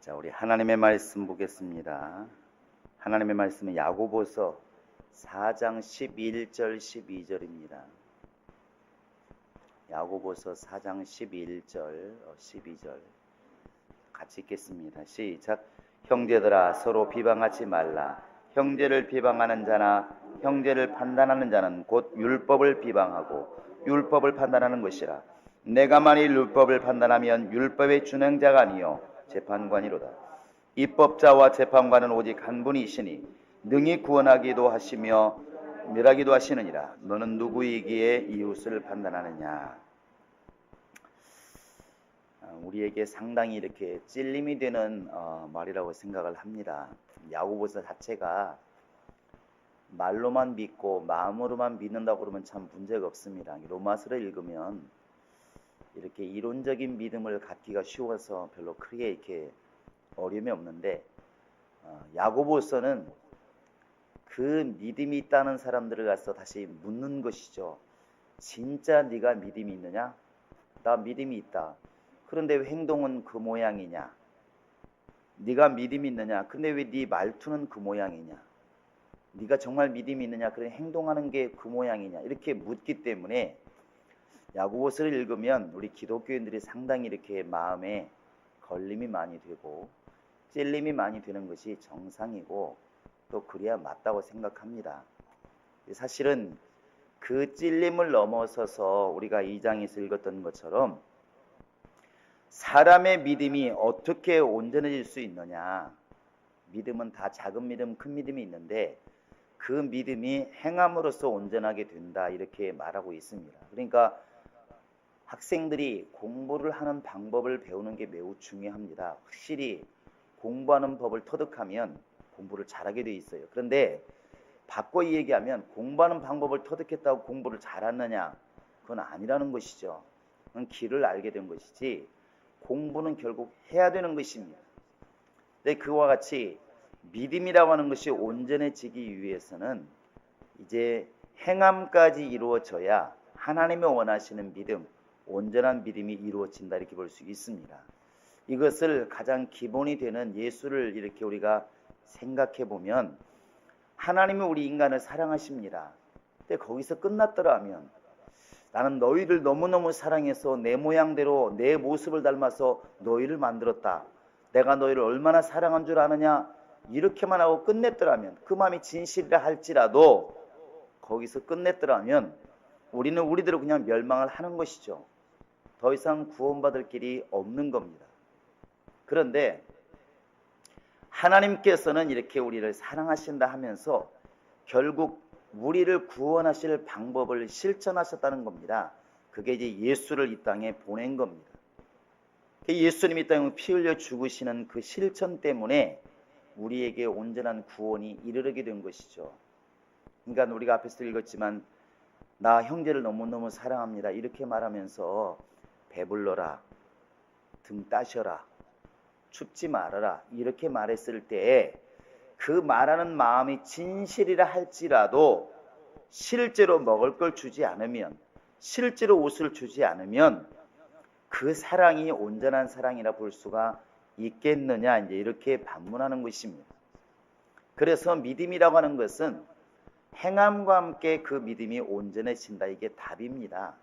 자, 우리 하나님의 말씀 보겠습니다. 하나님의 말씀은 야고보서 4장 11절 12절입니다. 야고보서 4장 11절 12절 같이 읽겠습니다. 시작. 형제들아 서로 비방하지 말라. 형제를 비방하는 자나 형제를 판단하는 자는 곧 율법을 비방하고 율법을 판단하는 것이라. 내가 만일 율법을 판단하면 율법의 준행자가 아니요 재판관이로다. 입법자와 재판관은 오직 한 분이시니 능히 구원하기도 하시며 멸하기도 하시느니라. 너는 누구이기에 이웃을 판단하느냐. 우리에게 상당히 이렇게 찔림이 되는 말이라고 생각을 합니다. 야고보서 자체가 말로만 믿고 마음으로만 믿는다고 그러면 참 문제가 없습니다. 로마서를 읽으면 이렇게 이론적인 믿음을 갖기가 쉬워서 별로 크게 이렇게 어려움이 없는데, 야고보서는 그 믿음이 있다는 사람들을 가서 다시 묻는 것이죠. 진짜 네가 믿음이 있느냐? 나 믿음이 있다. 그런데 왜 행동은 그 모양이냐? 네가 믿음이 있느냐? 근데 왜 네 말투는 그 모양이냐? 네가 정말 믿음이 있느냐? 그래 행동하는 게 그 모양이냐? 이렇게 묻기 때문에 야고보서를 읽으면 우리 기독교인들이 상당히 이렇게 마음에 걸림이 많이 되고 찔림이 많이 되는 것이 정상이고 또 그래야 맞다고 생각합니다. 사실은 그 찔림을 넘어서서 우리가 2장에서 읽었던 것처럼 사람의 믿음이 어떻게 온전해질 수 있느냐. 믿음은 다 작은 믿음, 큰 믿음이 있는데 그 믿음이 행함으로써 온전하게 된다, 이렇게 말하고 있습니다. 그러니까 학생들이 공부를 하는 방법을 배우는 게 매우 중요합니다. 확실히 공부하는 법을 터득하면 공부를 잘하게 돼 있어요. 그런데 바꿔 얘기하면 공부하는 방법을 터득했다고 공부를 잘하느냐? 그건 아니라는 것이죠. 그건 길을 알게 된 것이지 공부는 결국 해야 되는 것입니다. 근데 그와 같이 믿음이라고 하는 것이 온전해지기 위해서는 이제 행함까지 이루어져야 하나님이 원하시는 믿음, 온전한 믿음이 이루어진다, 이렇게 볼 수 있습니다. 이것을 가장 기본이 되는 예수를 이렇게 우리가 생각해 보면 하나님이 우리 인간을 사랑하십니다. 근데 거기서 끝났더라면 나는 너희를 너무너무 사랑해서 내 모양대로 내 모습을 닮아서 너희를 만들었다. 내가 너희를 얼마나 사랑한 줄 아느냐. 이렇게만 하고 끝냈더라면, 그 마음이 진실이라 할지라도 거기서 끝냈더라면 우리는 우리대로 그냥 멸망을 하는 것이죠. 더 이상 구원받을 길이 없는 겁니다. 그런데 하나님께서는 이렇게 우리를 사랑하신다 하면서 결국 우리를 구원하실 방법을 실천하셨다는 겁니다. 그게 이제 예수를 이 땅에 보낸 겁니다. 예수님이 이 땅에 피 흘려 죽으시는 그 실천 때문에 우리에게 온전한 구원이 이르게 된 것이죠. 그러니까 우리가 앞에서 읽었지만 나 형제를 너무너무 사랑합니다, 이렇게 말하면서 배불러라, 등 따셔라, 춥지 말아라, 이렇게 말했을 때 그 말하는 마음이 진실이라 할지라도 실제로 먹을 걸 주지 않으면, 실제로 옷을 주지 않으면 그 사랑이 온전한 사랑이라 볼 수가 있겠느냐, 이제 이렇게 반문하는 것입니다. 그래서 믿음이라고 하는 것은 행함과 함께 그 믿음이 온전해진다, 이게 답입니다.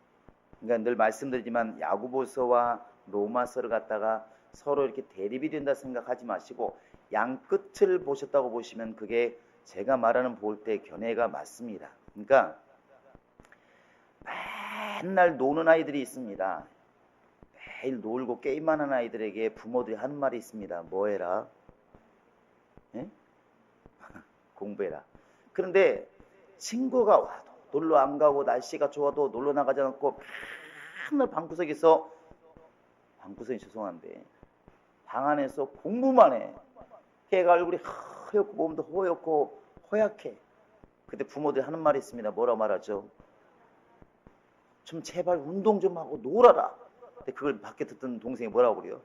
그러니까 늘 말씀드리지만 야고보서와 로마서를 갖다가 서로 이렇게 대립이 된다 생각하지 마시고 양 끝을 보셨다고 보시면 그게 제가 말하는 볼 때 견해가 맞습니다. 그러니까 맨날 노는 아이들이 있습니다. 매일 놀고 게임하는 아이들에게 부모들이 하는 말이 있습니다. 뭐 해라? 예? 공부해라. 그런데 친구가 와도 놀러 안 가고 날씨가 좋아도 놀러 나가지 않고 맨날 방구석에서, 방구석이 죄송한데 방 안에서 공부만 해. 걔가 얼굴이 허옇고 몸도 허옇고 허약해. 근데 부모들이 하는 말이 있습니다. 뭐라 말하죠? 좀 제발 운동 좀 하고 놀아라. 근데 그걸 밖에 듣던 동생이 뭐라고 그래요?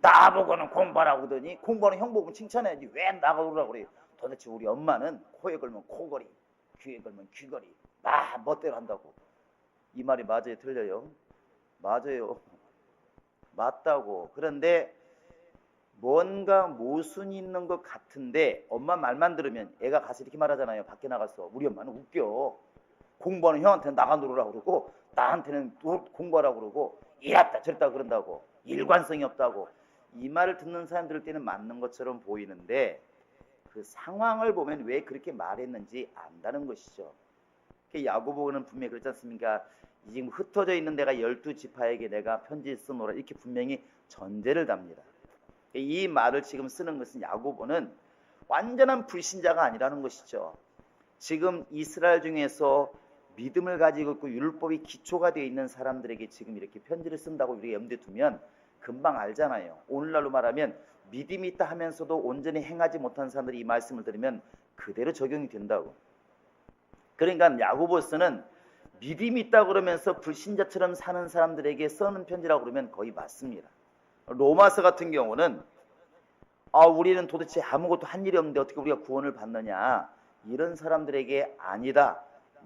나보고는 공부하라고 그러더니 공부하는 형 보고 칭찬해야지 왜 나가 놀라고 그래요? 도대체 우리 엄마는 코에 걸면 코걸이, 귀에 걸면 귀걸이 멋대로 한다고. 이 말이 맞아요, 틀려요? 맞아요. 맞다고. 그런데 뭔가 모순이 있는 것 같은데 엄마 말만 들으면 애가 가서 이렇게 말하잖아요. 밖에 나가서 우리 엄마는 웃겨. 공부하는 형한테는 나가 놀으라고 그러고 나한테는 공부하라고 그러고 이랬다 저랬다 그런다고 일관성이 없다고. 이 말을 듣는 사람 들을 때는 맞는 것처럼 보이는데 그 상황을 보면 왜 그렇게 말했는지 안다는 것이죠. 야고보는 분명히 그렇지 않습니까? 지금 흩어져 있는 데가 12지파에게 내가 편지 쓰노라 이렇게 분명히 전제를 답니다. 이 말을 지금 쓰는 것은 야고보는 완전한 불신자가 아니라는 것이죠. 지금 이스라엘 중에서 믿음을 가지고 있고 율법이 기초가 되어 있는 사람들에게 지금 이렇게 편지를 쓴다고 우리가 염두에 두면 금방 알잖아요. 오늘날로 말하면 믿음이 있다 하면서도 온전히 행하지 못한 사람들이 이 말씀을 들으면 그대로 적용이 된다고. 그러니까 야고보서는 믿음이 있다 그러면서 불신자처럼 사는 사람들에게 쓰는 편지라고 그러면 거의 맞습니다. 로마서 같은 경우는 우리는 도대체 아무것도 한 일이 없는데 어떻게 우리가 구원을 받느냐, 이런 사람들에게 아니다,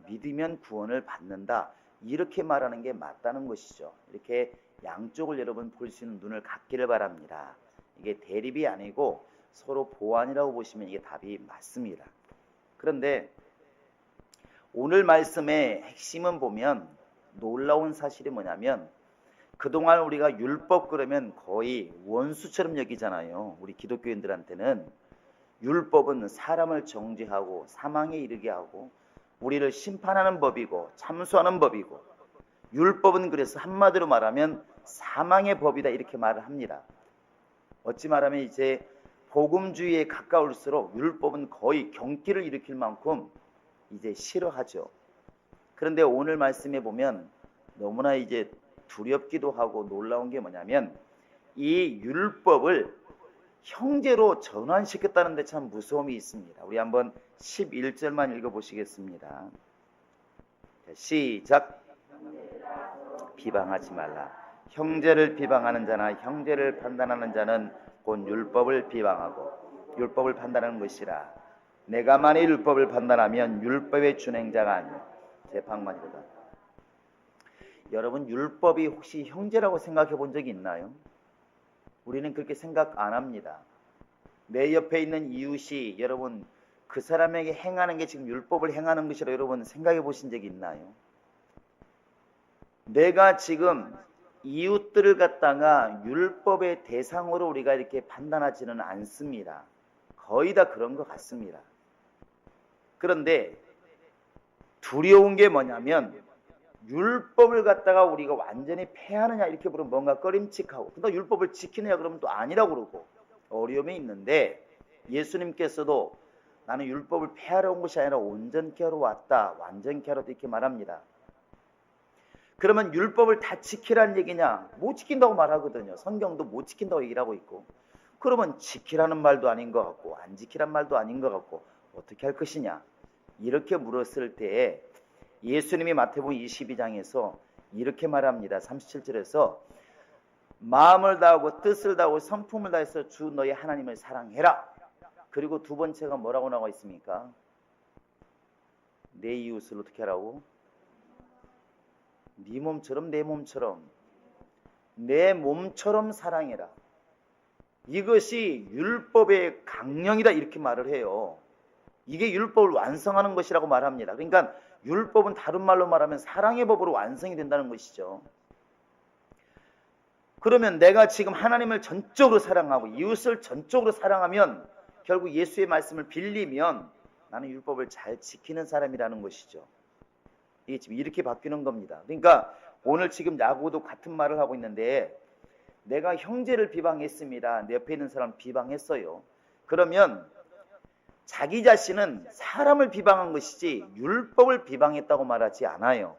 믿으면 구원을 받는다, 이렇게 말하는 게 맞다는 것이죠. 이렇게 양쪽을 여러분 볼 수 있는 눈을 갖기를 바랍니다. 이게 대립이 아니고 서로 보완이라고 보시면 이게 답이 맞습니다. 그런데 오늘 말씀의 핵심은 보면 놀라운 사실이 뭐냐면 그동안 우리가 율법 그러면 거의 원수처럼 여기잖아요. 우리 기독교인들한테는 율법은 사람을 정죄하고 사망에 이르게 하고 우리를 심판하는 법이고 참수하는 법이고, 율법은 그래서 한마디로 말하면 사망의 법이다 이렇게 말을 합니다. 어찌 말하면 이제 복음주의에 가까울수록 율법은 거의 경기를 일으킬 만큼 이제 싫어하죠. 그런데 오늘 말씀에 보면 너무나 이제 두렵기도 하고 놀라운 게 뭐냐면 이 율법을 형제로 전환시켰다는 데 참 무서움이 있습니다. 우리 한번 11절만 읽어보시겠습니다. 시작. 비방하지 말라. 형제를 비방하는 자나 형제를 판단하는 자는 곧 율법을 비방하고 율법을 판단하는 것이라. 내가 만일 율법을 판단하면 율법의 준행자가 아니요 재판관이로다. 여러분, 율법이 혹시 형제라고 생각해 본 적이 있나요? 우리는 그렇게 생각 안 합니다. 내 옆에 있는 이웃이 여러분 그 사람에게 행하는 게 지금 율법을 행하는 것이라 여러분 생각해 보신 적이 있나요? 내가 지금 이웃들을 갖다가 율법의 대상으로 우리가 이렇게 판단하지는 않습니다. 거의 다 그런 것 같습니다. 그런데 두려운 게 뭐냐면 율법을 갖다가 우리가 완전히 폐하느냐 이렇게 보면 뭔가 꺼림칙하고, 근데 율법을 지키느냐 그러면 또 아니라고 그러고 어려움이 있는데, 예수님께서도 나는 율법을 폐하러 온 것이 아니라 온전케 하러 왔다, 완전케 하러 이렇게 말합니다. 그러면 율법을 다 지키라는 얘기냐? 못 지킨다고 말하거든요. 성경도 못 지킨다고 얘기를 하고 있고, 그러면 지키라는 말도 아닌 것 같고 안 지키라는 말도 아닌 것 같고 어떻게 할 것이냐? 이렇게 물었을 때에 예수님이 마태복음 22장에서 이렇게 말합니다. 37절에서 마음을 다하고 뜻을 다하고 성품을 다해서 주 너희 하나님을 사랑해라. 그리고 두 번째가 뭐라고 나와 있습니까? 내 이웃을 어떻게 하라고? 네 몸처럼 내 몸처럼 내 몸처럼 사랑해라. 이것이 율법의 강령이다 이렇게 말을 해요. 이게 율법을 완성하는 것이라고 말합니다. 그러니까 율법은 다른 말로 말하면 사랑의 법으로 완성이 된다는 것이죠. 그러면 내가 지금 하나님을 전적으로 사랑하고 이웃을 전적으로 사랑하면 결국 예수의 말씀을 빌리면 나는 율법을 잘 지키는 사람이라는 것이죠. 이게 지금 이렇게 바뀌는 겁니다. 그러니까 오늘 지금 야고보도 같은 말을 하고 있는데, 내가 형제를 비방했습니다. 내 옆에 있는 사람 비방했어요. 그러면 자기 자신은 사람을 비방한 것이지 율법을 비방했다고 말하지 않아요.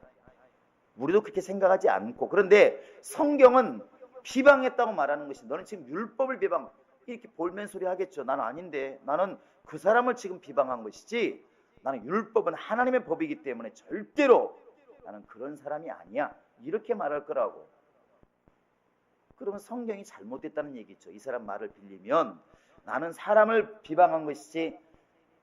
우리도 그렇게 생각하지 않고, 그런데 성경은 비방했다고 말하는 것이, 너는 지금 율법을 비방, 이렇게 볼멘 소리 하겠죠. 나는 아닌데, 나는 그 사람을 지금 비방한 것이지 나는 율법은 하나님의 법이기 때문에 절대로 나는 그런 사람이 아니야, 이렇게 말할 거라고. 그러면 성경이 잘못됐다는 얘기죠. 이 사람 말을 빌리면 나는 사람을 비방한 것이지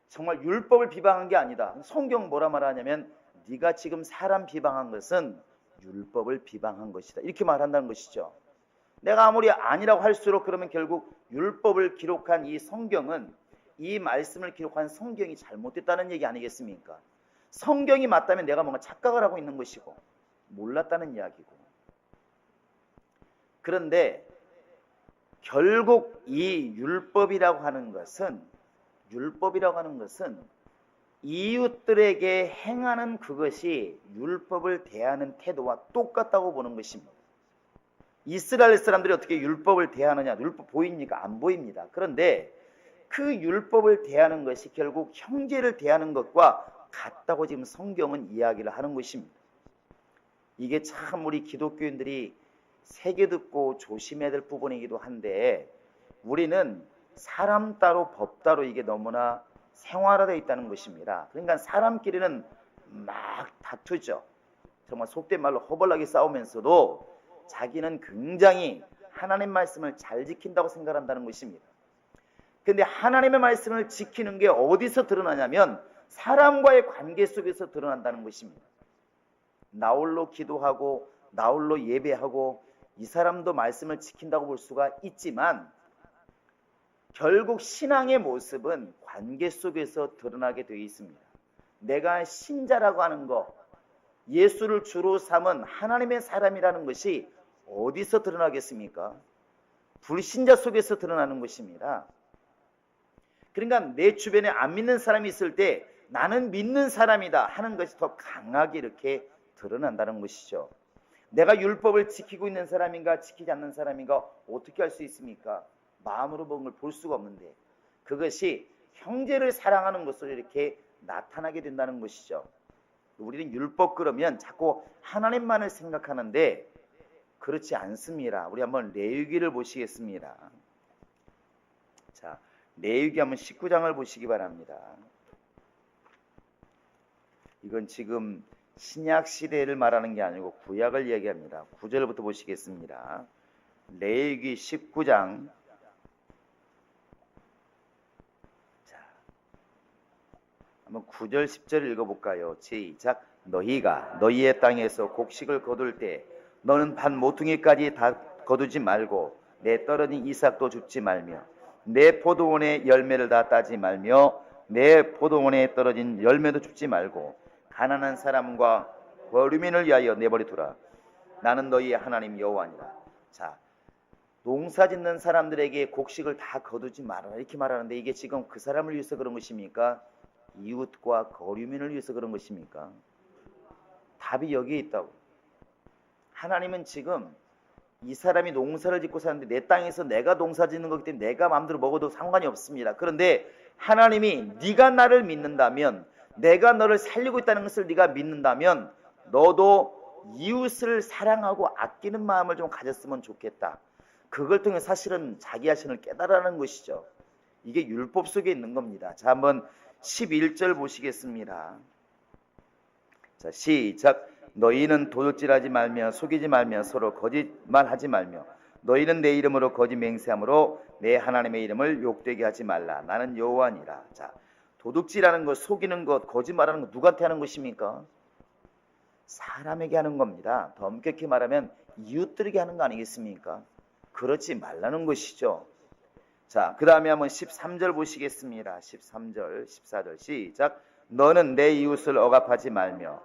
정말 율법을 비방한 게 아니다. 성경 뭐라 말하냐면 네가 지금 사람 비방한 것은 율법을 비방한 것이다, 이렇게 말한다는 것이죠. 내가 아무리 아니라고 할수록 그러면 결국 율법을 기록한 이 성경은, 이 말씀을 기록한 성경이 잘못됐다는 얘기 아니겠습니까? 성경이 맞다면 내가 뭔가 착각을 하고 있는 것이고 몰랐다는 이야기고. 그런데 결국 이 율법이라고 하는 것은 이웃들에게 행하는 그것이 율법을 대하는 태도와 똑같다고 보는 것입니다. 이스라엘 사람들이 어떻게 율법을 대하느냐? 율법 보입니까? 안 보입니다. 그런데 그 율법을 대하는 것이 결국 형제를 대하는 것과 같다고 지금 성경은 이야기를 하는 것입니다. 이게 참 우리 기독교인들이 새겨 듣고 조심해야 될 부분이기도 한데, 우리는 사람 따로 법 따로 이게 너무나 생활화되어 있다는 것입니다. 그러니까 사람끼리는 막 다투죠. 정말 속된 말로 허벌나게 싸우면서도 자기는 굉장히 하나님 말씀을 잘 지킨다고 생각한다는 것입니다. 근데 하나님의 말씀을 지키는 게 어디서 드러나냐면 사람과의 관계 속에서 드러난다는 것입니다. 나홀로 기도하고 나홀로 예배하고 이 사람도 말씀을 지킨다고 볼 수가 있지만, 결국 신앙의 모습은 관계 속에서 드러나게 되어 있습니다. 내가 신자라고 하는 것, 예수를 주로 삼은 하나님의 사람이라는 것이 어디서 드러나겠습니까? 불신자 속에서 드러나는 것입니다. 그러니까 내 주변에 안 믿는 사람이 있을 때 나는 믿는 사람이다 하는 것이 더 강하게 이렇게 드러난다는 것이죠. 내가 율법을 지키고 있는 사람인가 지키지 않는 사람인가 어떻게 알 수 있습니까? 마음으로 보는 걸 볼 수가 없는데, 그것이 형제를 사랑하는 것으로 이렇게 나타나게 된다는 것이죠. 우리는 율법 그러면 자꾸 하나님만을 생각하는데 그렇지 않습니다. 우리 한번 레위기를 보시겠습니다. 자, 레위기 한번 19장을 보시기 바랍니다. 이건 지금 신약 시대를 말하는 게 아니고 구약을 얘기합니다. 9절부터 보시겠습니다. 레위기 19장. 자, 한번 9절 10절 읽어볼까요? 시작. 너희가 너희의 땅에서 곡식을 거둘 때 너는 반 모퉁이까지 다 거두지 말고 내 떨어진 이삭도 줍지 말며 내 포도원의 열매를 다 따지 말며 내 포도원에 떨어진 열매도 줍지 말고 가난한 사람과 거류민을 위하여 내버려 두라. 나는 너희의 하나님 여호와니라. 자, 농사 짓는 사람들에게 곡식을 다 거두지 말아라 이렇게 말하는데, 이게 지금 그 사람을 위해서 그런 것입니까? 이웃과 거류민을 위해서 그런 것입니까? 답이 여기에 있다고. 하나님은 지금 이 사람이 농사를 짓고 사는데 내 땅에서 내가 농사 짓는 거기 때문에 내가 마음대로 먹어도 상관이 없습니다. 그런데 하나님이 네가 나를 믿는다면, 내가 너를 살리고 있다는 것을 네가 믿는다면 너도 이웃을 사랑하고 아끼는 마음을 좀 가졌으면 좋겠다. 그걸 통해 사실은 자기 자신을 깨달으라는 것이죠. 이게 율법 속에 있는 겁니다. 자, 한번 11절 보시겠습니다. 자, 시작. 너희는 도둑질하지 말며 속이지 말며 서로 거짓말하지 말며 너희는 내 이름으로 거짓 맹세함으로 내 하나님의 이름을 욕되게 하지 말라. 나는 여호와니라. 자, 도둑질하는 것, 속이는 것, 거짓말하는 것 누구한테 하는 것입니까? 사람에게 하는 겁니다. 더 엄격히 말하면 이웃들에게 하는 거 아니겠습니까? 그렇지 말라는 것이죠. 자, 그 다음에 한번 13절 보시겠습니다. 13절, 14절 시작. 너는 내 이웃을 억압하지 말며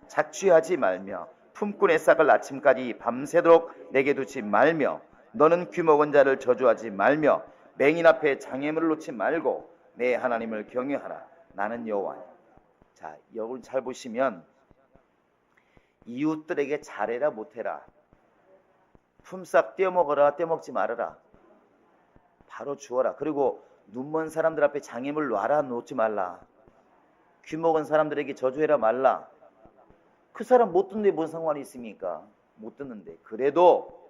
착취하지 말며 품꾼의 싹을 아침까지 밤새도록 내게 두지 말며 너는 귀먹은 자를 저주하지 말며 맹인 앞에 장애물을 놓지 말고 내 하나님을 경외하라. 나는 여호와니. 자, 여러분 잘 보시면 이웃들에게 잘해라 못해라, 품삯 떼어먹어라 떼먹지 말아라, 바로 주어라, 그리고 눈먼 사람들 앞에 장애물 놔라 놓지 말라, 귀먹은 사람들에게 저주해라 말라. 그 사람 못 듣는데 뭔 상관이 있습니까? 못 듣는데. 그래도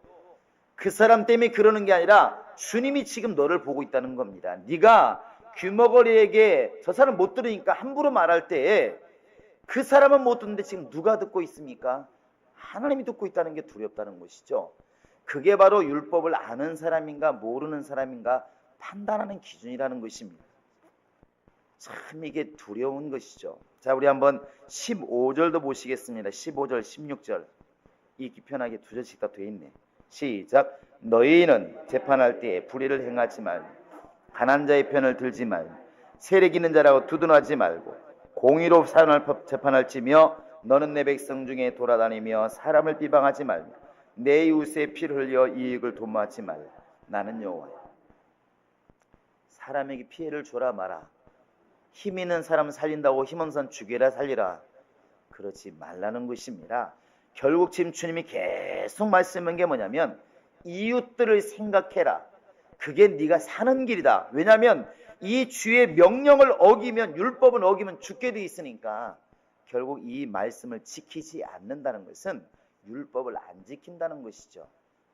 그 사람 때문에 그러는 게 아니라 주님이 지금 너를 보고 있다는 겁니다. 네가 귀머거리에게 저 사람 못 들으니까 함부로 말할 때 그 사람은 못 듣는데 지금 누가 듣고 있습니까? 하나님이 듣고 있다는 게 두렵다는 것이죠. 그게 바로 율법을 아는 사람인가 모르는 사람인가 판단하는 기준이라는 것입니다. 참 이게 두려운 것이죠. 자, 우리 한번 15절도 보시겠습니다. 15절, 16절. 읽기 편하게 두 절씩 다 돼 있네. 시작. 너희는 재판할 때에 불의를 행하지 말고 가난한 자의 편을 들지 말고 세력 있는 자라고 두둔하지 말고 공의로 재판할지며 너는 내 백성 중에 돌아다니며 사람을 비방하지 말고 내 이웃의 피를 흘려 이익을 도모하지 말라. 나는 여호와야. 사람에게 피해를 줘라 마라. 힘 있는 사람 살린다고 힘없는 사람 죽여라 살리라. 그러지 말라는 것입니다. 결국 지금 주님이 계속 말씀한 게 뭐냐면 이웃들을 생각해라. 그게 네가 사는 길이다. 왜냐하면 이 주의 명령을 어기면, 율법을 어기면 죽게 돼 있으니까 결국 이 말씀을 지키지 않는다는 것은 율법을 안 지킨다는 것이죠.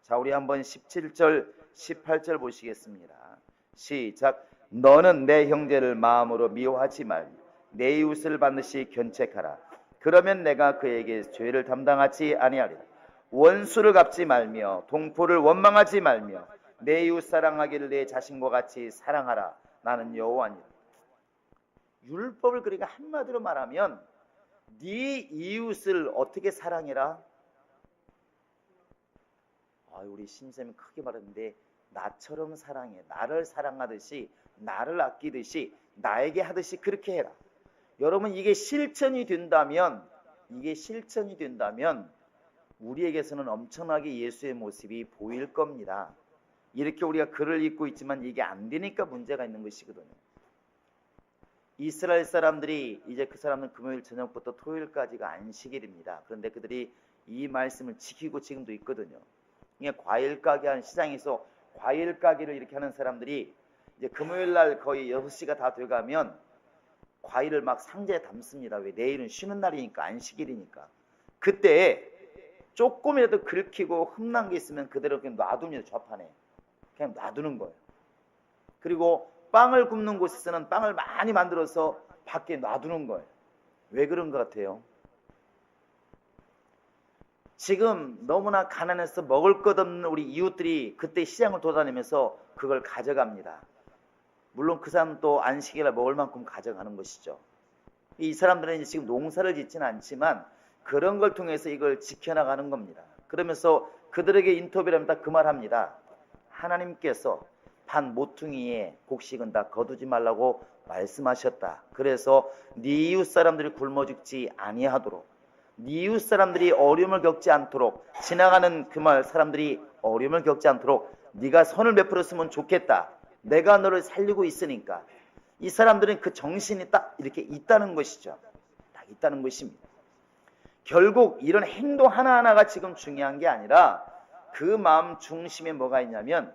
자, 우리 한번 17절 18절 보시겠습니다. 시작. 너는 내 형제를 마음으로 미워하지 말고 내 이웃을 반드시 견책하라. 그러면 내가 그에게 죄를 담당하지 아니하리라. 원수를 갚지 말며 동포를 원망하지 말며 내 이웃 사랑하기를 내 자신과 같이 사랑하라. 나는 여호와니라. 율법을 그러니까 한마디로 말하면 네 이웃을 어떻게 사랑해라? 우리 신쌤이 크게 말했는데 나처럼 사랑해. 나를 사랑하듯이 나를 아끼듯이 나에게 하듯이 그렇게 해라. 여러분 이게 실천이 된다면 우리에게서는 엄청나게 예수의 모습이 보일 겁니다. 이렇게 우리가 글을 읽고 있지만 이게 안 되니까 문제가 있는 것이거든요. 이스라엘 사람들이 이제 그 사람은 금요일 저녁부터 토요일까지가 안식일입니다. 그런데 그들이 이 말씀을 지키고 지금도 있거든요. 이게 과일 가게 하는 시장에서 과일 가게를 이렇게 하는 사람들이 이제 금요일 날 거의 6시가 다 돼가면 과일을 막 상자에 담습니다. 왜? 내일은 쉬는 날이니까, 안식일이니까. 그때 조금이라도 긁히고 흠난 게 있으면 그대로 그냥 놔둡니다. 좌판에 그냥 놔두는 거예요. 그리고 빵을 굽는 곳에서는 빵을 많이 만들어서 밖에 놔두는 거예요. 왜 그런 것 같아요? 지금 너무나 가난해서 먹을 것 없는 우리 이웃들이 그때 시장을 돌아다니면서 그걸 가져갑니다. 물론 그 사람은 또 안식일에 먹을 만큼 가져가는 것이죠. 이 사람들은 이제 지금 농사를 짓지는 않지만 그런 걸 통해서 이걸 지켜나가는 겁니다. 그러면서 그들에게 인터뷰를 하면 다 그 말 합니다. 하나님께서 반 모퉁이에 곡식은 다 거두지 말라고 말씀하셨다. 그래서 네 이웃 사람들이 굶어 죽지 아니하도록, 네 이웃 사람들이 어려움을 겪지 않도록, 지나가는 그 말 사람들이 어려움을 겪지 않도록 네가 선을 베풀었으면 좋겠다. 내가 너를 살리고 있으니까. 이 사람들은 그 정신이 딱 이렇게 있다는 것이죠. 딱 있다는 것입니다. 결국 이런 행동 하나하나가 지금 중요한 게 아니라 그 마음 중심에 뭐가 있냐면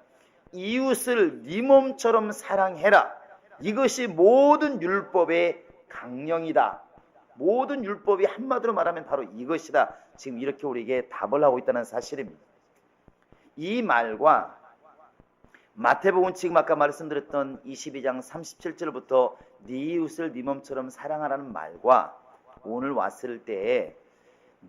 이웃을 네 몸처럼 사랑해라. 이것이 모든 율법의 강령이다. 모든 율법이 한마디로 말하면 바로 이것이다. 지금 이렇게 우리에게 답을 하고 있다는 사실입니다. 이 말과 마태복음 지금 아까 말씀드렸던 22장 37절부터 네 이웃을 네 몸처럼 사랑하라는 말과 오늘 왔을 때에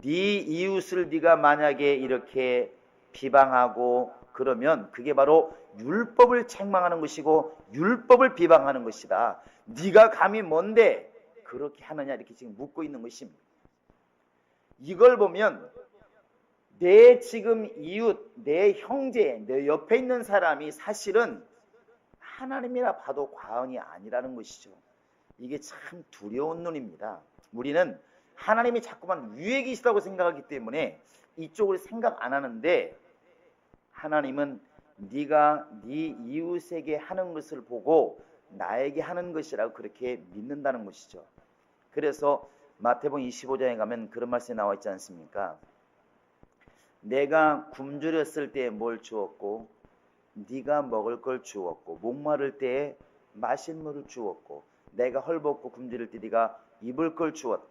네 이웃을 네가 만약에 이렇게 비방하고 그러면 그게 바로 율법을 책망하는 것이고 율법을 비방하는 것이다. 네가 감히 뭔데 그렇게 하느냐 이렇게 지금 묻고 있는 것입니다. 이걸 보면 내 지금 이웃, 내 형제, 내 옆에 있는 사람이 사실은 하나님이라 봐도 과언이 아니라는 것이죠. 이게 참 두려운 눈입니다. 우리는 하나님이 자꾸만 위에 계시다고 생각하기 때문에 이쪽을 생각 안 하는데 하나님은 네가 네 이웃에게 하는 것을 보고 나에게 하는 것이라고 그렇게 믿는다는 것이죠. 그래서 마태복음 25장에 가면 그런 말씀이 나와 있지 않습니까? 내가 굶주렸을 때에 뭘 주었고 네가 먹을 걸 주었고 목마를 때에 마실 물을 주었고 내가 헐벗고 굶주릴 때 네가 입을 걸 주었다.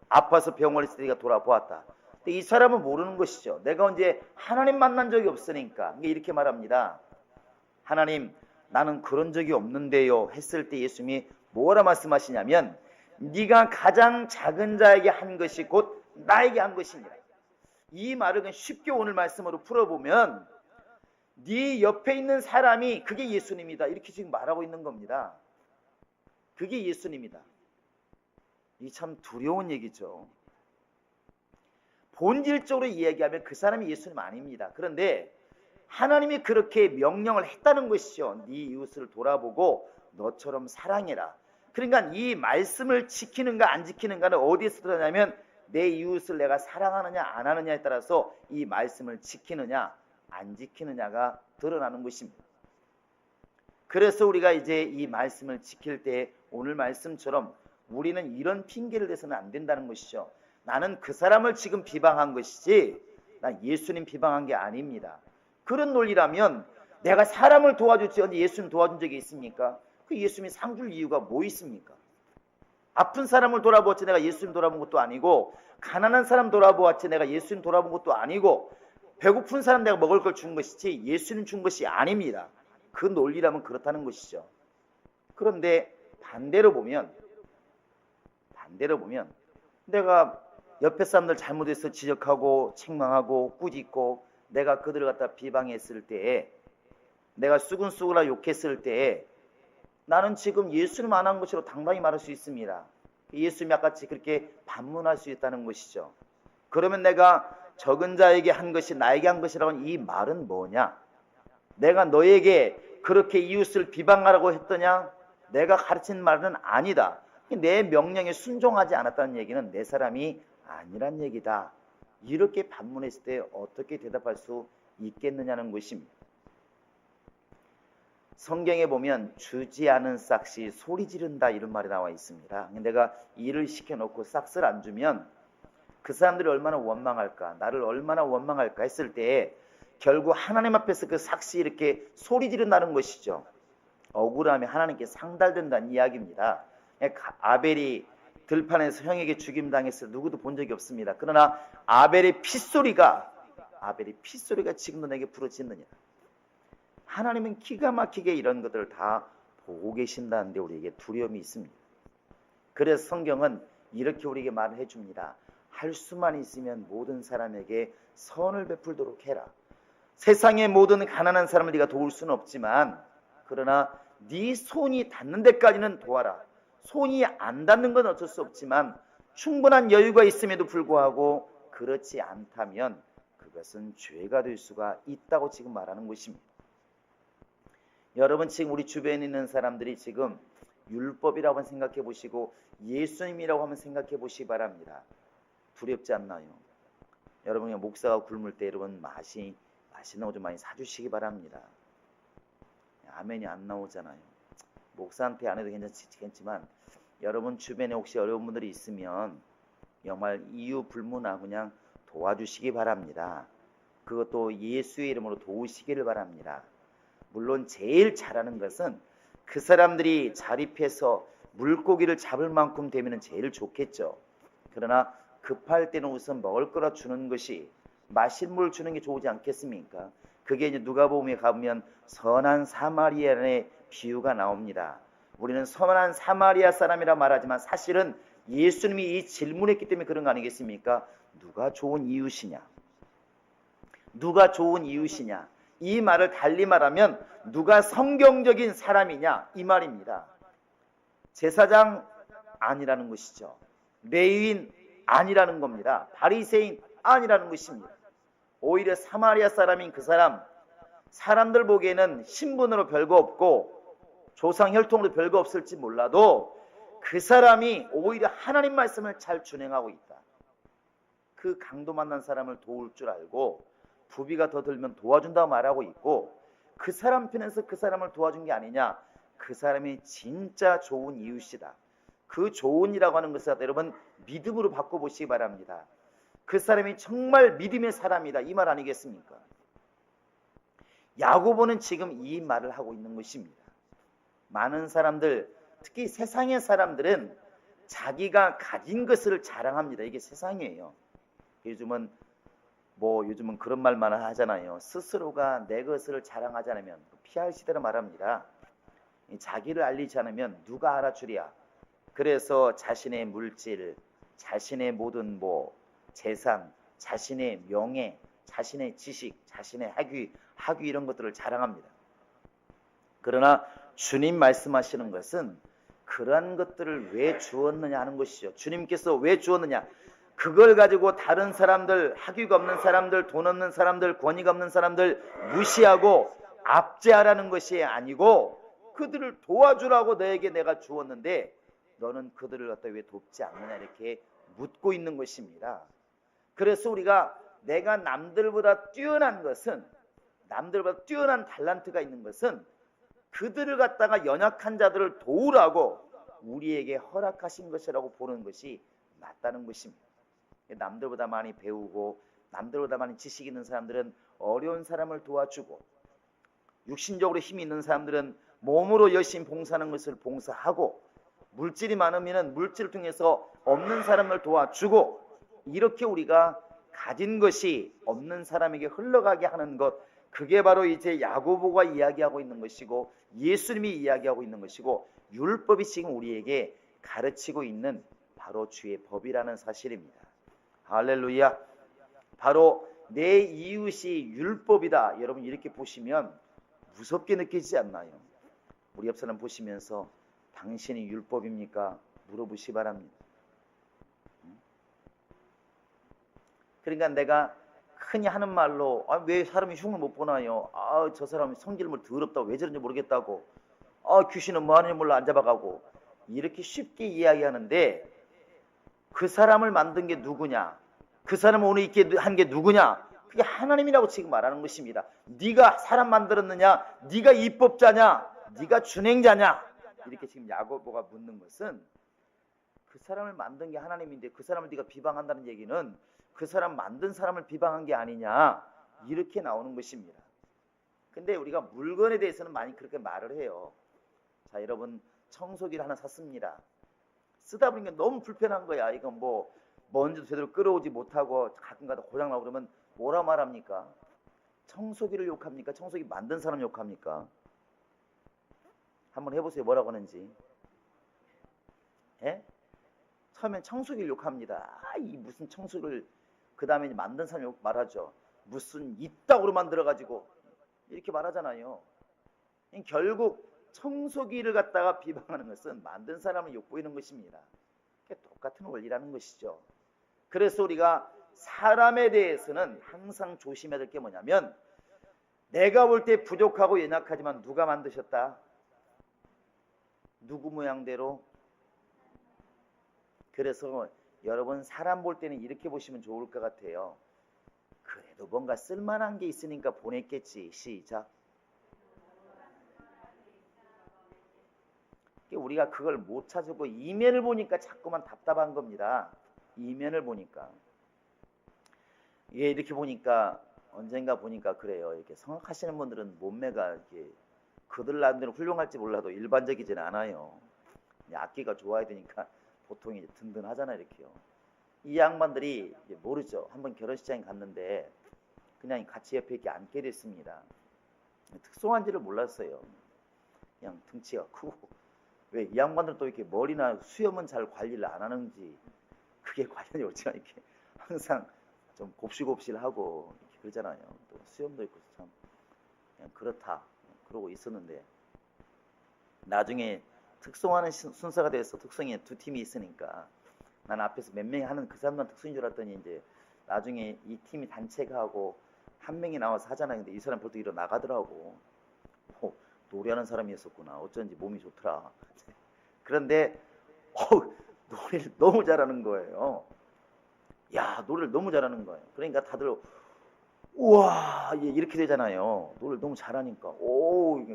아파서 병원에 있을 때 네가 돌아보았다. 근데 이 사람은 모르는 것이죠. 내가 언제 하나님 만난 적이 없으니까 이렇게 말합니다. 하나님 나는 그런 적이 없는데요 했을 때 예수님이 뭐라 말씀하시냐면 네가 가장 작은 자에게 한 것이 곧 나에게 한 것이니라. 이 말을 그냥 쉽게 오늘 말씀으로 풀어보면 네 옆에 있는 사람이 그게 예수님이다 이렇게 지금 말하고 있는 겁니다. 그게 예수님이다. 이 참 두려운 얘기죠. 본질적으로 이야기하면 그 사람이 예수님 아닙니다. 그런데 하나님이 그렇게 명령을 했다는 것이죠. 네 이웃을 돌아보고 너처럼 사랑해라. 그러니까 이 말씀을 지키는가 안 지키는가는 어디에서 드러나냐면 내 이웃을 내가 사랑하느냐 안 하느냐에 따라서 이 말씀을 지키느냐 안 지키느냐가 드러나는 것입니다. 그래서 우리가 이제 이 말씀을 지킬 때 오늘 말씀처럼 우리는 이런 핑계를 대서는 안 된다는 것이죠. 나는 그 사람을 지금 비방한 것이지 난 예수님 비방한 게 아닙니다. 그런 논리라면 내가 사람을 도와줬지 언제 예수님 도와준 적이 있습니까? 그 예수님이 상 줄 이유가 뭐 있습니까? 아픈 사람을 돌아보았지 내가 예수님 돌아본 것도 아니고, 가난한 사람 돌아보았지 내가 예수님 돌아본 것도 아니고, 배고픈 사람 내가 먹을 걸 준 것이지 예수님 준 것이 아닙니다. 그 논리라면 그렇다는 것이죠. 그런데 반대로 보면 내가 옆에 사람들 잘못해서 지적하고 책망하고 꾸짖고 내가 그들을 갖다 비방했을 때에, 내가 수근수근하게 욕했을 때에 나는 지금 예수님 안 한 것으로 당당히 말할 수 있습니다. 예수님이 아까같이 그렇게 반문할 수 있다는 것이죠. 그러면 내가 적은 자에게 한 것이 나에게 한 것이라고는 이 말은 뭐냐? 내가 너에게 그렇게 이웃을 비방하라고 했더냐? 내가 가르친 말은 아니다. 내 명령에 순종하지 않았다는 얘기는 내 사람이 아니란 얘기다. 이렇게 반문했을 때 어떻게 대답할 수 있겠느냐는 것입니다. 성경에 보면 주지 않은 싹이 소리 지른다 이런 말이 나와 있습니다. 내가 일을 시켜놓고 싹을 안 주면 그 사람들이 얼마나 원망할까, 나를 얼마나 원망할까 했을 때 결국 하나님 앞에서 그 삭시 이렇게 소리 지른다는 것이죠. 억울함이 하나님께 상달된다는 이야기입니다. 아벨이 들판에서 형에게 죽임당했을 때 누구도 본 적이 없습니다. 그러나 아벨의 핏소리가 지금도 내게 부러지느냐. 하나님은 기가 막히게 이런 것들을 다 보고 계신다는데 우리에게 두려움이 있습니다. 그래서 성경은 이렇게 우리에게 말을 해줍니다. 할 수만 있으면 모든 사람에게 선을 베풀도록 해라. 세상의 모든 가난한 사람을 네가 도울 수는 없지만 그러나 네 손이 닿는 데까지는 도와라. 손이 안 닿는 건 어쩔 수 없지만 충분한 여유가 있음에도 불구하고 그렇지 않다면 그것은 죄가 될 수가 있다고 지금 말하는 것입니다. 여러분 지금 우리 주변에 있는 사람들이 지금 율법이라고 생각해 보시고 예수님이라고 한번 생각해 보시기 바랍니다. 두렵지 않나요? 여러분 목사가 굶을 때 여러분 맛있는 거 좀 많이 사주시기 바랍니다. 아멘이 안 나오잖아요. 목사한테 안 해도 괜찮지만 여러분 주변에 혹시 어려운 분들이 있으면 정말 이유 불문하고 그냥 도와주시기 바랍니다. 그것도 예수의 이름으로 도우시기를 바랍니다. 물론 제일 잘하는 것은 그 사람들이 자립해서 물고기를 잡을 만큼 되면 제일 좋겠죠. 그러나 급할 때는 우선 먹을 거라 주는 것이, 마실 물 주는 게 좋지 않겠습니까? 그게 이제 누가복음에 가보면 선한 사마리아인의 비유가 나옵니다. 우리는 선한 사마리아 사람이라 말하지만 사실은 예수님이 이 질문했기 때문에 그런 거 아니겠습니까? 누가 좋은 이웃이냐? 누가 좋은 이웃이냐? 이 말을 달리 말하면 누가 성경적인 사람이냐 이 말입니다. 제사장 아니라는 것이죠. 레위인 아니라는 겁니다. 바리새인 아니라는 것입니다. 오히려 사마리아 사람인 그 사람들 보기에는 신분으로 별거 없고 조상 혈통으로 별거 없을지 몰라도 그 사람이 오히려 하나님 말씀을 잘 준행하고 있다. 그 강도 만난 사람을 도울 줄 알고 부비가 더 들면 도와준다고 말하고 있고, 그 사람 편에서 그 사람을 도와준 게 아니냐, 그 사람이 진짜 좋은 이웃이다. 그 좋은이라고 하는 것을 여러분 믿음으로 바꿔보시기 바랍니다. 그 사람이 정말 믿음의 사람이다 이 말 아니겠습니까? 야고보는 지금 이 말을 하고 있는 것입니다. 많은 사람들, 특히 세상의 사람들은 자기가 가진 것을 자랑합니다. 이게 세상이에요. 요즘은 그런 말만 하잖아요. 스스로가 내 것을 자랑하지 않으면 피할 시대로 말합니다. 자기를 알리지 않으면 누가 알아주랴. 그래서 자신의 물질, 자신의 모든 재산, 자신의 명예, 자신의 지식, 자신의 학위 이런 것들을 자랑합니다. 그러나 주님 말씀하시는 것은 그러한 것들을 왜 주었느냐 하는 것이죠. 주님께서 왜 주었느냐? 그걸 가지고 다른 사람들, 학위가 없는 사람들, 돈 없는 사람들, 권위가 없는 사람들 무시하고 압제하라는 것이 아니고 그들을 도와주라고 너에게 내가 주었는데 너는 그들을 갖다 왜 돕지 않느냐 이렇게 묻고 있는 것입니다. 그래서 우리가 내가 남들보다 뛰어난 것은, 남들보다 뛰어난 달란트가 있는 것은 그들을 갖다가 연약한 자들을 도우라고 우리에게 허락하신 것이라고 보는 것이 맞다는 것입니다. 남들보다 많이 배우고 남들보다 많이 지식 있는 사람들은 어려운 사람을 도와주고, 육신적으로 힘이 있는 사람들은 몸으로 열심히 봉사하는 것을 봉사하고, 물질이 많으면 물질을 통해서 없는 사람을 도와주고, 이렇게 우리가 가진 것이 없는 사람에게 흘러가게 하는 것, 그게 바로 이제 야고보가 이야기하고 있는 것이고 예수님이 이야기하고 있는 것이고 율법이 지금 우리에게 가르치고 있는 바로 주의 법이라는 사실입니다. 할렐루야. 바로 내 이웃이 율법이다. 여러분 이렇게 보시면 무섭게 느끼지 않나요? 우리 옆 사람 보시면서 당신이 율법입니까? 물어보시 바랍니다. 그러니까 내가 흔히 하는 말로 왜 사람이 흉을 못 보나요? 저 사람이 성질물 더럽다고 왜 저런지 모르겠다고, 귀신은 뭐 하는지 몰라 안 잡아가고, 이렇게 쉽게 이야기하는데 그 사람을 만든 게 누구냐? 그 사람을 오늘 있게 한 게 누구냐? 그게 하나님이라고 지금 말하는 것입니다. 네가 사람 만들었느냐? 네가 입법자냐? 네가 준행자냐? 이렇게 지금 야고보가 묻는 것은 그 사람을 만든 게 하나님인데 그 사람을 네가 비방한다는 얘기는 그 사람 만든 사람을 비방한 게 아니냐, 이렇게 나오는 것입니다. 근데 우리가 물건에 대해서는 많이 그렇게 말을 해요. 자, 여러분 청소기를 하나 샀습니다. 쓰다 보니까 너무 불편한 거야. 이건 뭐 먼지도 제대로 끌어오지 못하고 가끔가다 고장 나고 그러면 뭐라 말합니까? 청소기를 욕합니까? 청소기 만든 사람 욕합니까? 한번 해보세요. 뭐라고 하는지. 예? 처음엔 청소기를 욕합니다. 이 무슨 청소기를, 그 다음에 만든 사람 욕 말하죠. 무슨 이따구로 만들어가지고 이렇게 말하잖아요. 결국 청소기를 갖다가 비방하는 것은 만든 사람을 욕보이는 것입니다. 똑같은 원리라는 것이죠. 그래서 우리가 사람에 대해서는 항상 조심해야 될 게 뭐냐면, 내가 볼 때 부족하고 연약하지만 누가 만드셨다? 누구 모양대로? 그래서 여러분 사람 볼 때는 이렇게 보시면 좋을 것 같아요. 그래도 뭔가 쓸만한 게 있으니까 보냈겠지. 시작. 우리가 그걸 못 찾고 이면을 보니까 자꾸만 답답한 겁니다. 이면을 보니까. 이게 이렇게 보니까 언젠가 보니까 그래요. 이렇게 성악하시는 분들은 몸매가 이렇게 그들 나름대로 훌륭할지 몰라도 일반적이진 않아요. 악기가 좋아야 되니까 보통 이제 든든하잖아요, 이렇게요. 이 양반들이 이제 모르죠. 한번 결혼식장에 갔는데 그냥 같이 옆에 이렇게 앉게 됐습니다. 특송한지를 몰랐어요. 그냥 등치가 크고, 왜 이 양반들 또 이렇게 머리나 수염은 잘 관리를 안 하는지 그게 관련이 없지만 이렇게 항상 좀 곱실곱실하고 이렇게 그러잖아요. 또 수염도 있고 참 그냥 그렇다 그러고 있었는데, 나중에 특송하는 순서가 돼서 특송에 두 팀이 있으니까 난 앞에서 몇 명이 하는 그 사람만 특송인 줄 알았더니 이제 나중에 이 팀이 단체가 하고 한 명이 나와서 하잖아요. 근데 이 사람 벌써 일어나가더라고. 노래하는 사람이었었구나. 어쩐지 몸이 좋더라. 그런데 노래를 너무 잘하는 거예요. 야, 노래를 너무 잘하는 거예요. 그러니까 다들 우와 이렇게 되잖아요. 노래를 너무 잘하니까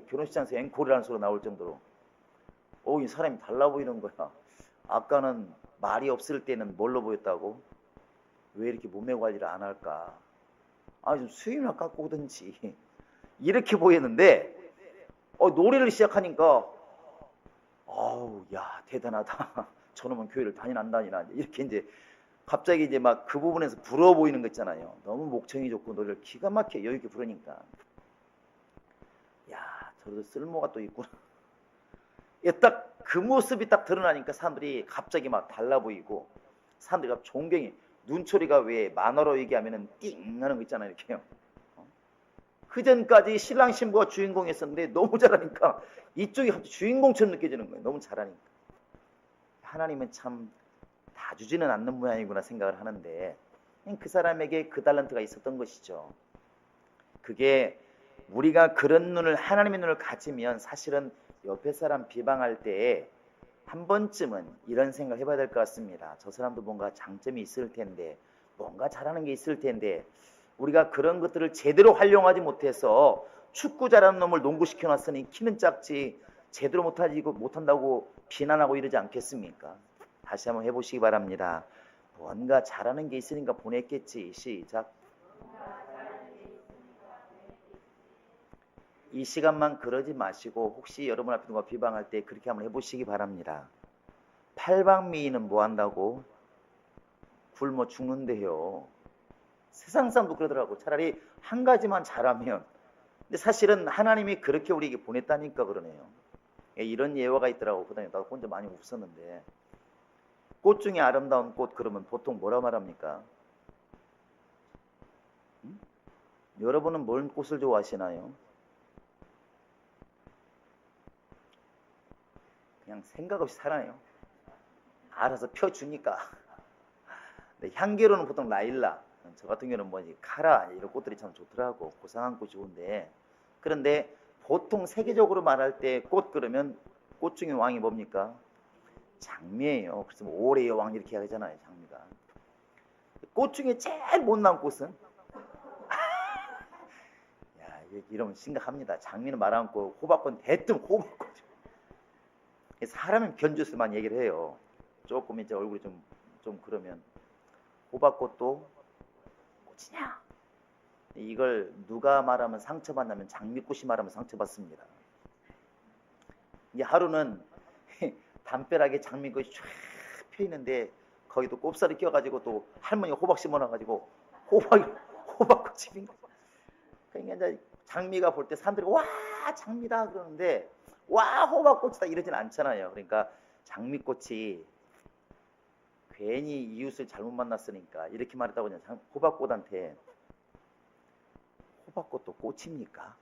결혼식장에서 앵콜이라는 소리가 나올 정도로 이 사람이 달라 보이는 거야. 아까는 말이 없을 때는 뭘로 보였다고? 왜 이렇게 몸매 관리를 안 할까? 좀 수염이나 깎고 오든지 이렇게 보였는데 노래를 시작하니까 야 대단하다. 저놈은 교회를 다니나 안 다니나 이렇게 이제 갑자기 이제 막 그 부분에서 부러워 보이는 거 있잖아요. 너무 목청이 좋고 노래를 기가 막히게 여유 있게 부르니까 야 저도 쓸모가 또 있구나. 딱 그 모습이 딱 드러나니까 사람들이 갑자기 막 달라 보이고, 사람들이 존경이, 눈초리가 왜 만화로 얘기하면은 띵 하는 거 있잖아요. 이렇게요. 그전까지 신랑 신부가 주인공이었었는데 너무 잘하니까 이쪽이 갑자기 주인공처럼 느껴지는 거예요. 너무 잘하니까. 하나님은 참 다 주지는 않는 모양이구나 생각을 하는데 그 사람에게 그 달란트가 있었던 것이죠. 그게 우리가 그런 눈을 하나님의 눈을 가지면 사실은 옆에 사람 비방할 때에 한 번쯤은 이런 생각을 해봐야 될 것 같습니다. 저 사람도 뭔가 장점이 있을 텐데 뭔가 잘하는 게 있을 텐데 우리가 그런 것들을 제대로 활용하지 못해서 축구 잘하는 놈을 농구 시켜놨으니 키는 작지 제대로 못한다고 비난하고 이러지 않겠습니까? 다시 한번 해보시기 바랍니다. 뭔가 잘하는 게 있으니까 보냈겠지. 시작. 이 시간만 그러지 마시고 혹시 여러분 앞에 누가 비방할 때 그렇게 한번 해보시기 바랍니다. 팔방미인은 뭐 한다고? 굶어 죽는데요. 세상 사람도 그러더라고. 차라리 한 가지만 잘하면. 근데 사실은 하나님이 그렇게 우리에게 보냈다니까 그러네요. 이런 예화가 있더라고. 그 다음에 나도 혼자 많이 웃었는데 꽃 중에 아름다운 꽃 그러면 보통 뭐라 말합니까? 여러분은 뭔 꽃을 좋아하시나요? 그냥 생각 없이 살아요. 알아서 펴주니까. 향기로는 보통 라일락, 저 같은 경우는 뭐 카라 이런 꽃들이 참 좋더라고. 고상한 꽃이 좋은데 그런데 보통 세계적으로 말할 때 꽃 그러면 꽃 중에 왕이 뭡니까? 장미예요. 그래서 뭐 올해의 여왕 이렇게 하잖아요. 장미가. 꽃 중에 제일 못난 꽃은 야 이러면 심각합니다. 장미는 말 않고 호박꽃 대뜸 호박꽃. 사람은 변주스만 얘기를 해요. 조금 이제 얼굴이 좀 그러면 호박꽃도 꽃이냐? 이걸 누가 말하면 상처받냐면 장미꽃이 말하면 상처받습니다. 이게 하루는 담벼락에 장미꽃이 쫙 펴있는데 거기도 꼽사리 껴가지고 또 할머니가 호박 심어놔가지고 호박꽃이 핀 거. 그러니까 이제 장미가 볼 때 사람들이 와 장미다 그러는데 와 호박꽃이다 이러진 않잖아요. 그러니까 장미꽃이 괜히 이웃을 잘못 만났으니까 이렇게 말했다고 그냥 호박꽃한테 호박꽃도 꽃입니까?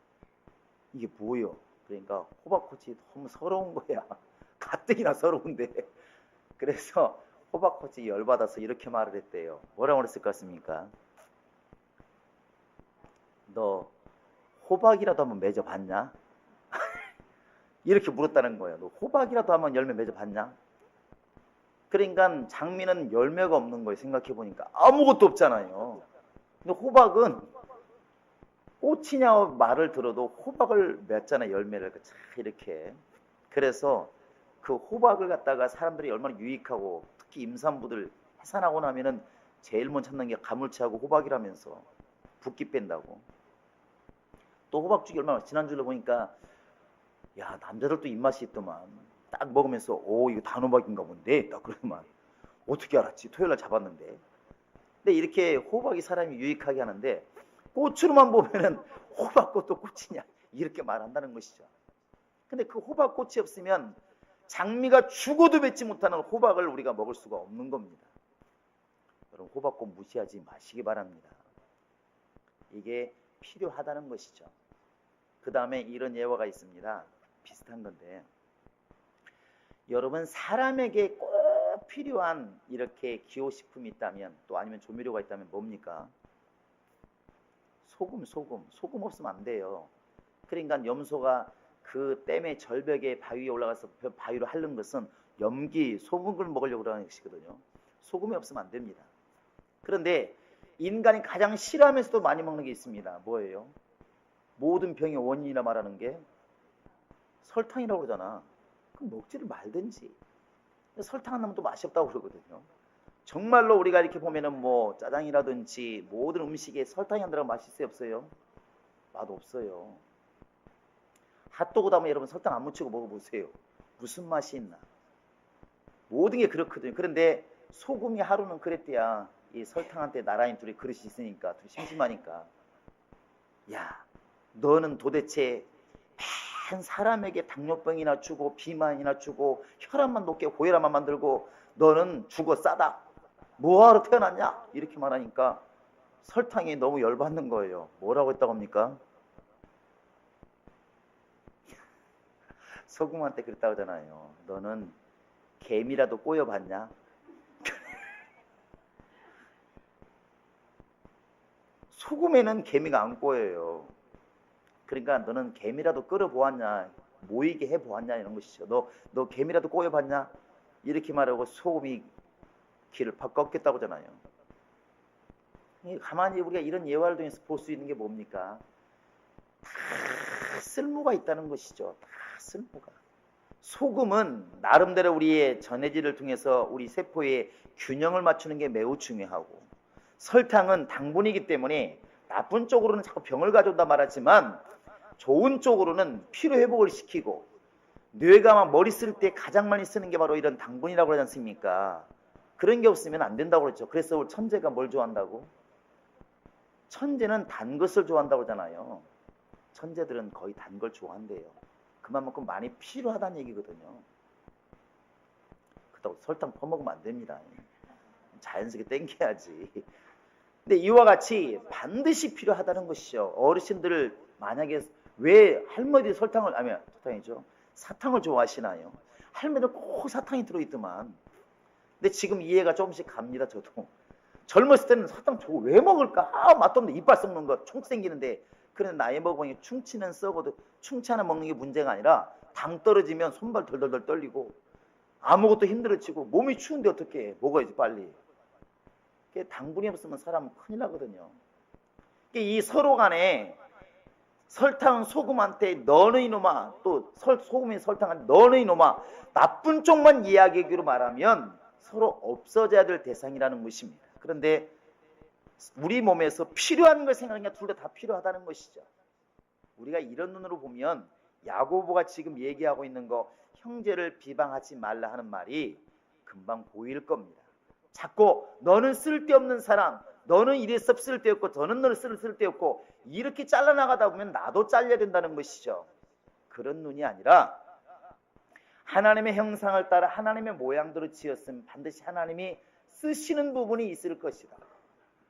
이게 뭐요? 그러니까 호박꽃이 너무 서러운 거야. 가뜩이나 서러운데. 그래서 호박꽃이 열받아서 이렇게 말을 했대요. 뭐라고 그랬을 것 같습니까? 너 호박이라도 한번 맺어봤냐? 이렇게 물었다는 거예요. 너 호박이라도 한번 열매 맺어봤냐? 그러니까 장미는 열매가 없는 거예요. 생각해보니까 아무것도 없잖아요. 근데 호박은 꽃이냐 말을 들어도 호박을 맺잖아요. 열매를 이렇게. 그래서 그 호박을 갖다가 사람들이 얼마나 유익하고 특히 임산부들 해산하고 나면은 제일 먼저 찾는 게 가물치하고 호박이라면서 붓기 뺀다고. 또 호박죽이 얼마나 지난주에 보니까 야 남자들도 입맛이 있더만 딱 먹으면서 오 이거 단호박인가 본데 딱 그러더만 어떻게 알았지? 토요일날 잡았는데. 근데 이렇게 호박이 사람이 유익하게 하는데 꽃으로만 보면은 호박꽃도 꽃이냐 이렇게 말한다는 것이죠. 근데 그 호박꽃이 없으면 장미가 죽어도 맺지 못하는 호박을 우리가 먹을 수가 없는 겁니다. 여러분 호박꽃 무시하지 마시기 바랍니다. 이게 필요하다는 것이죠. 그 다음에 이런 예화가 있습니다. 비슷한 건데 여러분 사람에게 꼭 필요한 이렇게 기호식품이 있다면 또 아니면 조미료가 있다면 뭡니까? 소금 없으면 안 돼요. 그러니까 염소가 그 댐의 절벽에 바위에 올라가서 바위로 핥는 것은 염기, 소금을 먹으려고 하는 것이거든요. 소금이 없으면 안 됩니다. 그런데 인간이 가장 싫어하면서도 많이 먹는 게 있습니다. 뭐예요? 모든 병의 원인이라 말하는 게 설탕이라고 그러잖아. 그럼 먹지를 말든지. 설탕 안 넣으면 또 맛이 없다고 그러거든요. 정말로 우리가 이렇게 보면은 뭐 짜장이라든지 모든 음식에 설탕이 안 들어가면 맛있어요, 없어요? 맛 없어요. 핫도그 다음에 여러분 설탕 안 묻히고 먹어보세요. 무슨 맛이 있나? 모든 게 그렇거든요. 그런데 소금이 하루는 그랬대야. 이 설탕한테 나란히 둘이 그릇이 있으니까 둘이 심심하니까 야 너는 도대체 한 사람에게 당뇨병이나 주고 비만이나 주고 혈압만 높게 고혈압만 만들고 너는 죽어 싸다. 뭐하러 태어났냐? 이렇게 말하니까 설탕이 너무 열받는 거예요. 뭐라고 했다고 합니까? 소금한테 그랬다고 하잖아요. 너는 개미라도 꼬여봤냐? 소금에는 개미가 안 꼬여요. 그러니까 너는 개미라도 끌어보았냐, 모이게 해보았냐 이런 것이죠. 너 개미라도 꼬여봤냐? 이렇게 말하고 소금이 길을 팍 꺾였다고 하잖아요. 가만히 우리가 이런 예화를 통해서 볼 수 있는 게 뭡니까? 다 쓸모가 있다는 것이죠. 다 쓸모가. 소금은 나름대로 우리의 전해질을 통해서 우리 세포의 균형을 맞추는 게 매우 중요하고, 설탕은 당분이기 때문에 나쁜 쪽으로는 자꾸 병을 가져온다 말하지만 좋은 쪽으로는 피로회복을 시키고, 뇌가 막 머리 쓸 때 가장 많이 쓰는 게 바로 이런 당분이라고 그러지 않습니까? 그런 게 없으면 안 된다고 그랬죠. 그래서 천재가 뭘 좋아한다고? 천재는 단 것을 좋아한다고 하잖아요. 천재들은 거의 단 걸 좋아한대요. 그만큼 많이 필요하다는 얘기거든요. 그렇다고 설탕 퍼먹으면 안 됩니다. 자연스럽게 땡겨야지. 근데 이와 같이 반드시 필요하다는 것이죠. 어르신들 만약에 왜 할머니 설탕이죠. 사탕을 좋아하시나요? 할머니는 꼭 사탕이 들어있더만. 근데 지금 이해가 조금씩 갑니다. 저도 젊었을 때는 사탕 저거 왜 먹을까? 맛도 없는데 이빨 썩는 거 총 생기는데, 그런데 나이 먹으니 충치는 썩어도 충치 하나 먹는 게 문제가 아니라 당 떨어지면 손발 덜덜덜 떨리고 아무것도 힘들어지고 몸이 추운데 어떻게 해? 먹어야지 빨리. 당분이 없으면 사람 큰일 나거든요. 이 서로 간에 설탕 소금한테 너는 이놈아, 또 소금이 설탕한테 너는 이놈아, 나쁜 쪽만 이야기하기로 말하면 서로 없어져야 될 대상이라는 것입니다. 그런데 우리 몸에서 필요한 걸 생각하니까 둘 다 필요하다는 것이죠. 우리가 이런 눈으로 보면 야고보가 지금 얘기하고 있는 거, 형제를 비방하지 말라 하는 말이 금방 보일 겁니다. 자꾸 너는 쓸데없는 사람, 너는 이래서 쓸데없고 저는 너는 쓸데없고 이렇게 잘라나가다 보면 나도 잘려야 된다는 것이죠. 그런 눈이 아니라 하나님의 형상을 따라 하나님의 모양대로 지었으면 반드시 하나님이 쓰시는 부분이 있을 것이다.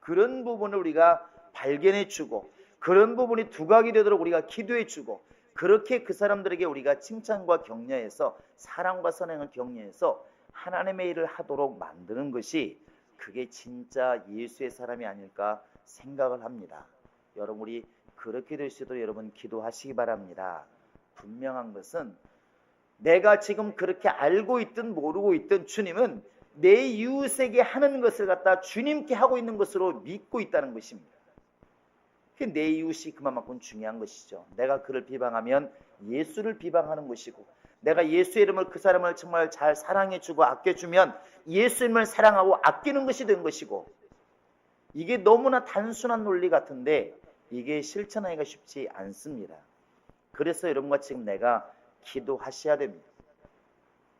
그런 부분을 우리가 발견해주고, 그런 부분이 두각이 되도록 우리가 기도해주고, 그렇게 그 사람들에게 우리가 칭찬과 격려해서, 사랑과 선행을 격려해서 하나님의 일을 하도록 만드는 것이, 그게 진짜 예수의 사람이 아닐까 생각을 합니다. 여러분, 우리 그렇게 될 수 있도록 여러분 기도하시기 바랍니다. 분명한 것은 내가 지금 그렇게 알고 있든 모르고 있든 주님은 내 이웃에게 하는 것을 갖다 주님께 하고 있는 것으로 믿고 있다는 것입니다. 내 이웃이 그만큼 중요한 것이죠. 내가 그를 비방하면 예수를 비방하는 것이고, 내가 예수의 이름을 그 사람을 정말 잘 사랑해주고 아껴주면 예수님을 사랑하고 아끼는 것이 된 것이고, 이게 너무나 단순한 논리 같은데 이게 실천하기가 쉽지 않습니다. 그래서 여러분과 지금 내가 기도하셔야 됩니다.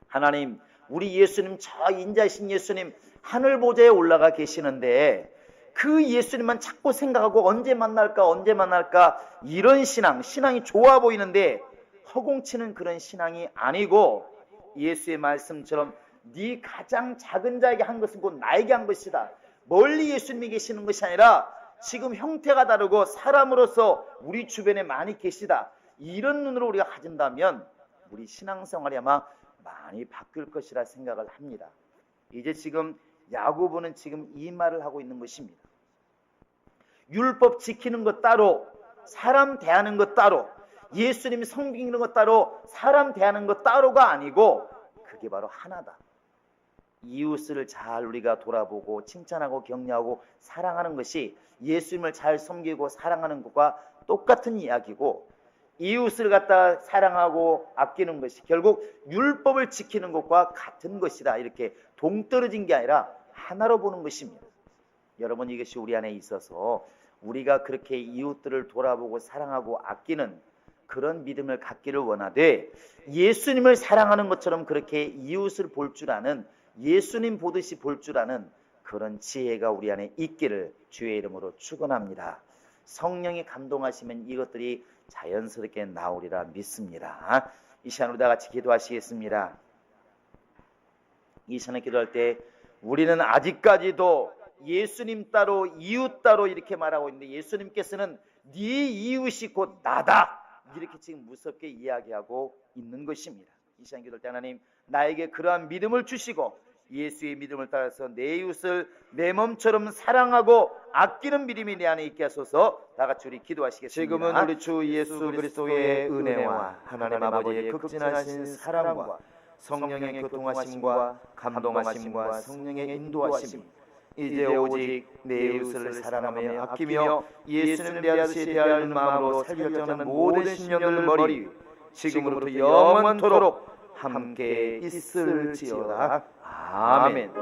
하나님, 우리 예수님, 저 인자이신 예수님 하늘 보좌에 올라가 계시는데 그 예수님만 자꾸 생각하고 언제 만날까 이런 신앙이 좋아 보이는데 허공치는 그런 신앙이 아니고, 예수의 말씀처럼 네 가장 작은 자에게 한 것은 곧 나에게 한 것이다. 멀리 예수님이 계시는 것이 아니라 지금 형태가 다르고 사람으로서 우리 주변에 많이 계시다. 이런 눈으로 우리가 가진다면 우리 신앙생활이 아마 많이 바뀔 것이라 생각을 합니다. 이제 지금 야고보는 지금 이 말을 하고 있는 것입니다. 율법 지키는 것 따로, 사람 대하는 것 따로, 예수님이 섬기는 것 따로, 사람 대하는 것 따로가 아니고 그게 바로 하나다. 이웃을 잘 우리가 돌아보고 칭찬하고 격려하고 사랑하는 것이 예수님을 잘 섬기고 사랑하는 것과 똑같은 이야기고, 이웃을 갖다 사랑하고 아끼는 것이 결국 율법을 지키는 것과 같은 것이다. 이렇게 동떨어진 게 아니라 하나로 보는 것입니다. 여러분, 이것이 우리 안에 있어서 우리가 그렇게 이웃들을 돌아보고 사랑하고 아끼는 그런 믿음을 갖기를 원하되, 예수님을 사랑하는 것처럼 그렇게 이웃을 볼 줄 아는, 예수님 보듯이 볼 줄 아는 그런 지혜가 우리 안에 있기를 주의 이름으로 축원합니다. 성령이 감동하시면 이것들이 자연스럽게 나오리라 믿습니다. 이 시간 우리 다 같이 기도하시겠습니다. 이 시간에 기도할 때 우리는 아직까지도 예수님 따로 이웃 따로 이렇게 말하고 있는데, 예수님께서는 네 이웃이 곧 나다 이렇게 지금 무섭게 이야기하고 있는 것입니다. 이 시간 기도할 때 하나님, 나에게 그러한 믿음을 주시고 예수의 믿음을 따라서 내 이웃을 내 몸처럼 사랑하고 아끼는 믿음이 내 안에 있게 하소서. 다 같이 우리 기도하시겠습니다. 지금은 우리 주 예수 그리스도의 은혜와 하나님 아버지의 극진하신 사랑과 성령의 교통하심과 감동하심과 성령의 인도하심, 이제 오직 내 이웃을 사랑하며 아끼며 예수님 대하듯이 대하는 마음으로 살려고 하는 모든 신령들 머리 위 지금으로부터 영원토록 함께 있을지어다. 아멘.